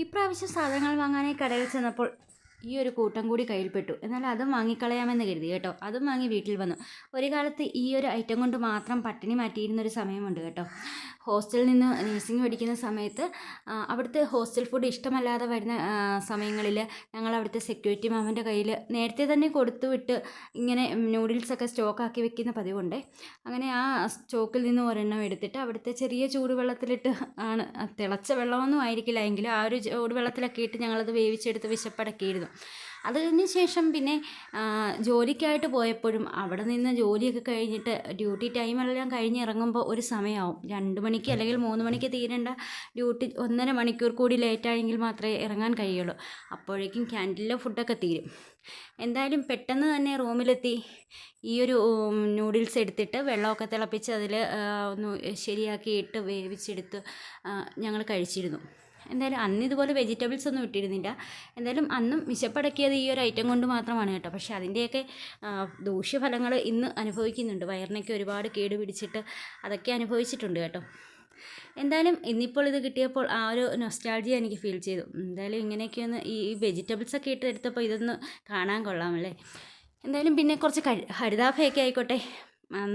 ഇപ്രാവശ്യം സാധനങ്ങൾ വാങ്ങാനായി കടയിൽ ചെന്നപ്പോൾ ഈ ഒരു കൂട്ടം കൂടി കയ്യിൽപ്പെട്ടു. എന്നാൽ അതും വാങ്ങിക്കളയാമെന്ന് കരുതി കേട്ടോ. അതും വാങ്ങി വീട്ടിൽ വന്നു. ഒരു കാലത്ത് ഈ ഒരു ഐറ്റം കൊണ്ട് മാത്രം പട്ടിണി മാറ്റിയിരുന്നൊരു സമയമുണ്ട് കേട്ടോ. ഹോസ്റ്റലിൽ നിന്ന് നേഴ്സിംഗ് പഠിക്കുന്ന സമയത്ത് അവിടുത്തെ ഹോസ്റ്റൽ ഫുഡ് ഇഷ്ടമല്ലാതെ വരുന്ന സമയങ്ങളിൽ ഞങ്ങൾ അവിടുത്തെ സെക്യൂരിറ്റി മാമൻ്റെ കയ്യിൽ നേരത്തെ തന്നെ കൊടുത്തു വിട്ട് ഇങ്ങനെ നൂഡിൽസൊക്കെ സ്റ്റോക്കാക്കി വെക്കുന്ന പതിവുണ്ട്. അങ്ങനെ ആ സ്റ്റോക്കിൽ നിന്ന് ഒരെണ്ണം എടുത്തിട്ട് അവിടുത്തെ ചെറിയ ചൂടുവെള്ളത്തിലിട്ട് ആണ്, തിളച്ച വെള്ളമൊന്നും ആയിരിക്കില്ല എങ്കിലും ആ ഒരു ചൂടുവെള്ളത്തിലൊക്കെ ഇട്ട് ഞങ്ങളത് വേവിച്ചെടുത്ത് വിശപ്പടക്കിയിരുന്നു. അതിന് ശേഷം പിന്നെ ജോലിക്കായിട്ട് പോയപ്പോഴും അവിടെ നിന്ന് ജോലിയൊക്കെ കഴിഞ്ഞിട്ട് ഡ്യൂട്ടി ടൈമെല്ലാം കഴിഞ്ഞ് ഇറങ്ങുമ്പോൾ ഒരു സമയമാവും. 2 മണിക്ക് അല്ലെങ്കിൽ 3 മണിക്ക് തീരേണ്ട ഡ്യൂട്ടി 1.5 മണിക്കൂർ കൂടി ലേറ്റായെങ്കിൽ മാത്രമേ ഇറങ്ങാൻ കഴിയുള്ളൂ. അപ്പോഴേക്കും ക്യാൻറ്റീനിലെ ഫുഡൊക്കെ തീരും. എന്തായാലും പെട്ടെന്ന് തന്നെ റൂമിലെത്തി ഈ ഒരു നൂഡിൽസ് എടുത്തിട്ട് വെള്ളമൊക്കെ തിളപ്പിച്ച് അതിൽ ഒന്ന് ശരിയാക്കിയിട്ട് വേവിച്ചെടുത്ത് ഞങ്ങൾ കഴിച്ചിരുന്നു. എന്തായാലും അന്ന് ഇതുപോലെ വെജിറ്റബിൾസ് ഒന്നും ഇട്ടിരുന്നില്ല. എന്തായാലും അന്നും വിശപ്പടക്കിയത് ഈ ഒരു ഐറ്റം കൊണ്ട് മാത്രമാണ് കേട്ടോ. പക്ഷേ അതിൻ്റെയൊക്കെ ദൂഷ്യഫലങ്ങൾ ഇന്ന് അനുഭവിക്കുന്നുണ്ട്. വയറിനൊക്കെ ഒരുപാട് കേട് പിടിച്ചിട്ട് അതൊക്കെ അനുഭവിച്ചിട്ടുണ്ട് കേട്ടോ. എന്തായാലും ഇന്നിപ്പോൾ ഇത് കിട്ടിയപ്പോൾ ആ ഒരു നൊസ്റ്റാൾജിയ എനിക്ക് ഫീൽ ചെയ്തു. എന്തായാലും ഇങ്ങനെയൊക്കെ ഒന്ന് ഈ വെജിറ്റബിൾസൊക്കെ ഇട്ട് എടുത്തപ്പോൾ ഇതൊന്ന് കാണാൻ കൊള്ളാമല്ലേ. എന്തായാലും പിന്നെ കുറച്ച് ഹരിതാഭയൊക്കെ ആയിക്കോട്ടെ,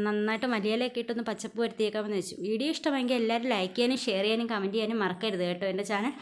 നന്നായിട്ട് മലയിലൊക്കെ ഇട്ടൊന്ന് പച്ചപ്പ് വരുത്തിയേക്കാമെന്ന് വെച്ചു. വീഡിയോ ഇഷ്ടമെങ്കിൽ എല്ലാവരും ലൈക്ക് ചെയ്യാനും ഷെയർ ചെയ്യാനും കമൻറ്റ് ചെയ്യാനും മറക്കരുത് കേട്ടോ എൻ്റെ ചാനൽ.